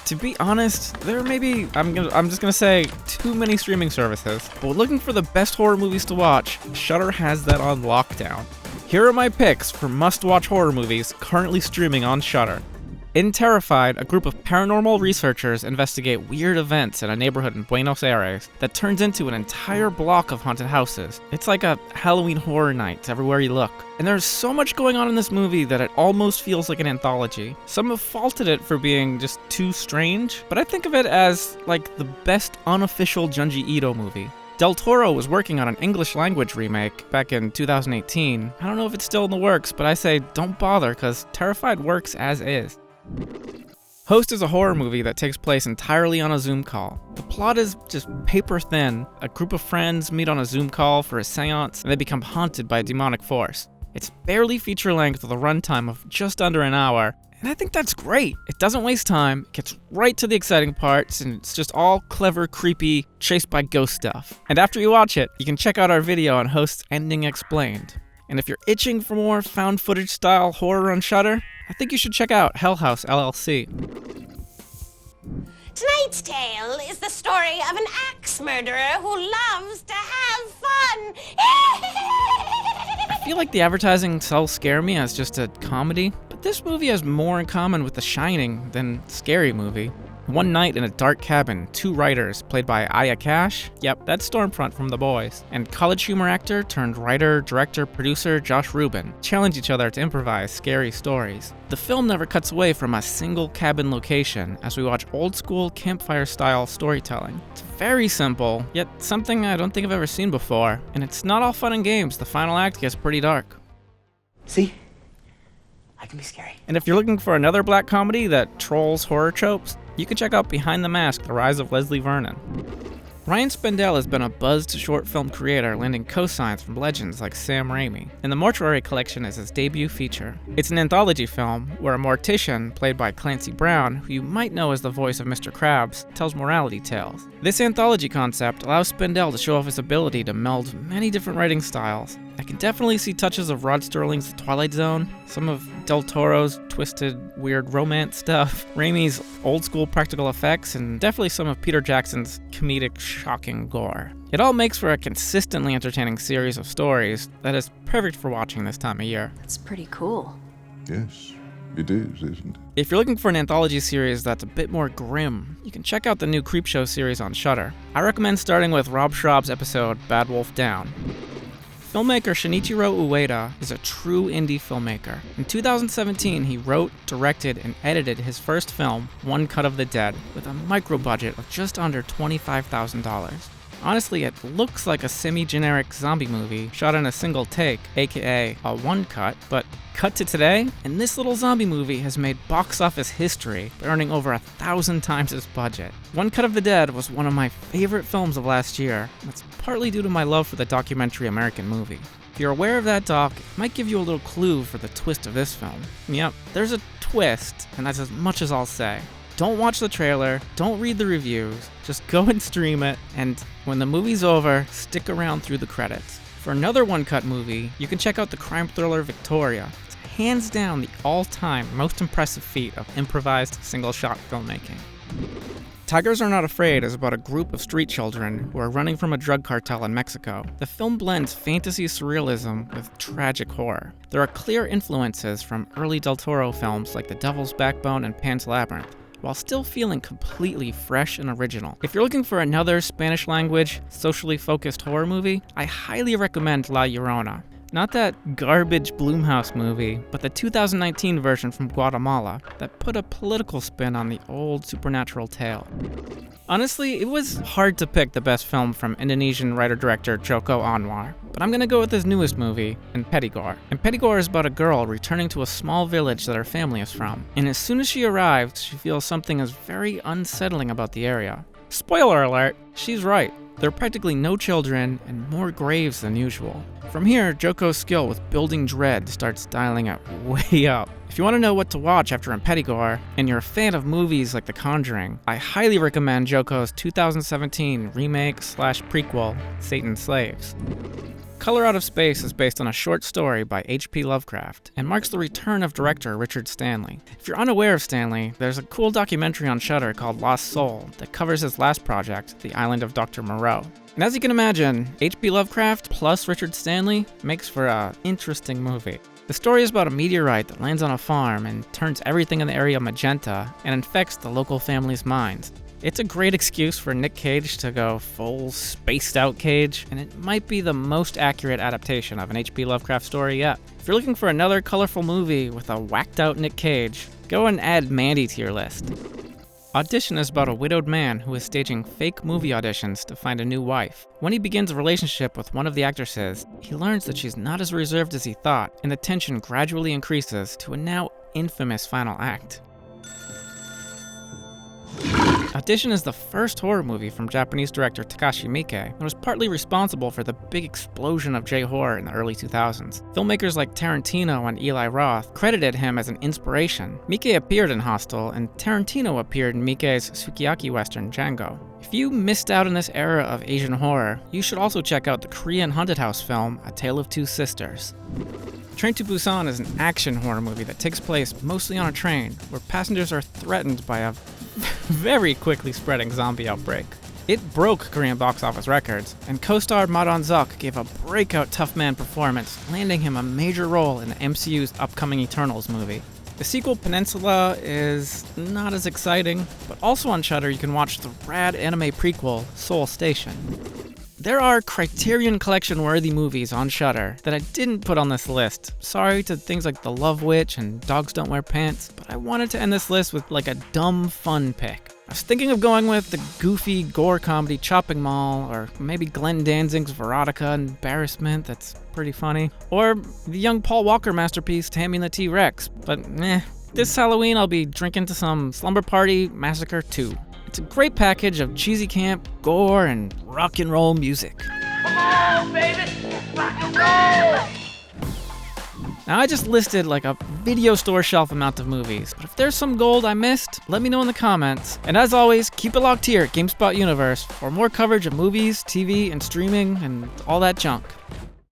To be honest, there may be, I'm just gonna say, too many streaming services. But looking for the best horror movies to watch, Shudder has that on lockdown. Here are my picks for must-watch horror movies currently streaming on Shudder. In Terrified, a group of paranormal researchers investigate weird events in a neighborhood in Buenos Aires that turns into an entire block of haunted houses. It's like a Halloween horror night everywhere you look. And there's so much going on in this movie that it almost feels like an anthology. Some have faulted it for being just too strange, but I think of it as like the best unofficial Junji Ito movie. Del Toro was working on an English language remake back in 2018. I don't know if it's still in the works, but I say don't bother because Terrified works as is. Host is a horror movie that takes place entirely on a Zoom call. The plot is just paper thin. A group of friends meet on a Zoom call for a seance, and they become haunted by a demonic force. It's barely feature length with a runtime of just under an hour, and I think that's great. It doesn't waste time, gets right to the exciting parts, and it's just all clever, creepy, chased by ghost stuff. And after you watch it, you can check out our video on Host's Ending Explained. And if you're itching for more found footage style horror on Shudder, I think you should check out Hell House LLC. Tonight's tale is the story of an axe murderer who loves to have fun. I feel like the advertising sells Scare Me as just a comedy, but this movie has more in common with The Shining than Scary Movie. One night in a dark cabin, two writers, played by Aya Cash, yep, that's Stormfront from The Boys, and college humor actor turned writer, director, producer Josh Rubin challenge each other to improvise scary stories. The film never cuts away from a single cabin location as we watch old school campfire style storytelling. It's very simple, yet something I don't think I've ever seen before, and it's not all fun and games. The final act gets pretty dark. See? I can be scary. And if you're looking for another black comedy that trolls horror tropes, you can check out Behind the Mask: The Rise of Leslie Vernon. Ryan Spindell has been a buzzed short film creator, landing co-signs from legends like Sam Raimi, and the Mortuary collection is his debut feature. It's an anthology film where a mortician, played by Clancy Brown, who you might know as the voice of Mr. Krabs, tells morality tales. This anthology concept allows Spindell to show off his ability to meld many different writing styles. I can definitely see touches of Rod Sterling's The Twilight Zone, some of Del Toro's twisted, weird romance stuff, Raimi's old-school practical effects, and definitely some of Peter Jackson's comedic, shocking gore. It all makes for a consistently entertaining series of stories that is perfect for watching this time of year. That's pretty cool. Yes, it is, isn't it? If you're looking for an anthology series that's a bit more grim, you can check out the new Creepshow series on Shudder. I recommend starting with Rob Schraub's episode Bad Wolf Down. Filmmaker Shinichiro Ueda is a true indie filmmaker. In 2017, he wrote, directed, and edited his first film, One Cut of the Dead, with a micro budget of just under $25,000. Honestly, it looks like a semi-generic zombie movie shot in a single take, aka a one cut, but cut to today, and this little zombie movie has made box office history by earning over 1,000 times its budget. One Cut of the Dead was one of my favorite films of last year. That's partly due to my love for the documentary American Movie. If you're aware of that doc, it might give you a little clue for the twist of this film. Yep, there's a twist, and that's as much as I'll say. Don't watch the trailer, don't read the reviews, just go and stream it, and when the movie's over, stick around through the credits. For another one-cut movie, you can check out the crime thriller Victoria. It's hands down the all-time most impressive feat of improvised single-shot filmmaking. Tigers Are Not Afraid is about a group of street children who are running from a drug cartel in Mexico. The film blends fantasy surrealism with tragic horror. There are clear influences from early Del Toro films like The Devil's Backbone and Pan's Labyrinth, while still feeling completely fresh and original. If you're looking for another Spanish language, socially focused horror movie, I highly recommend La Llorona. Not that garbage Blumhouse movie, but the 2019 version from Guatemala that put a political spin on the old supernatural tale. Honestly, it was hard to pick the best film from Indonesian writer-director Joko Anwar, but I'm gonna go with his newest movie, Impetigore. Impetigore is about a girl returning to a small village that her family is from, and as soon as she arrives, she feels something is very unsettling about the area. Spoiler alert, she's right. There are practically no children and more graves than usual. From here, Joko's skill with building dread starts dialing it way up. If you want to know what to watch after Impetigore, and you're a fan of movies like The Conjuring, I highly recommend Joko's 2017 remake/prequel, Satan's Slaves. Color Out of Space is based on a short story by H.P. Lovecraft and marks the return of director Richard Stanley. If you're unaware of Stanley, there's a cool documentary on Shudder called Lost Soul that covers his last project, The Island of Dr. Moreau. And as you can imagine, H.P. Lovecraft plus Richard Stanley makes for an interesting movie. The story is about a meteorite that lands on a farm and turns everything in the area magenta and infects the local family's minds. It's a great excuse for Nick Cage to go full spaced out Cage, and it might be the most accurate adaptation of an H.P. Lovecraft story yet. If you're looking for another colorful movie with a whacked out Nick Cage, go and add Mandy to your list. Audition is about a widowed man who is staging fake movie auditions to find a new wife. When he begins a relationship with one of the actresses, he learns that she's not as reserved as he thought, and the tension gradually increases to a now infamous final act. Audition is the first horror movie from Japanese director Takashi Miike and was partly responsible for the big explosion of J-horror in the early 2000s. Filmmakers like Tarantino and Eli Roth credited him as an inspiration. Miike appeared in Hostel, and Tarantino appeared in Miike's sukiyaki western Django. If you missed out on this era of Asian horror, you should also check out the Korean haunted house film A Tale of Two Sisters. Train to Busan is an action horror movie that takes place mostly on a train, where passengers are threatened by a very quickly spreading zombie outbreak. It broke Korean box office records, and co-star Ma Dong-seok gave a breakout tough man performance, landing him a major role in the MCU's upcoming Eternals movie. The sequel, Peninsula, is not as exciting, but also on Shudder you can watch the rad anime prequel, Seoul Station. There are Criterion Collection-worthy movies on Shudder that I didn't put on this list. Sorry to things like The Love Witch and Dogs Don't Wear Pants, but I wanted to end this list with like a dumb fun pick. I was thinking of going with the goofy gore comedy Chopping Mall, or maybe Glenn Danzig's Veronica Embarrassment, that's pretty funny, or the young Paul Walker masterpiece Tammy and the T-Rex, but this Halloween I'll be drinking to some Slumber Party Massacre 2. It's a great package of cheesy camp, gore, and rock and roll music. Come on, baby! Rock and roll! Now I just listed like a video store shelf amount of movies, but if there's some gold I missed, let me know in the comments. And as always, keep it locked here at GameSpot Universe for more coverage of movies, TV, and streaming, and all that junk.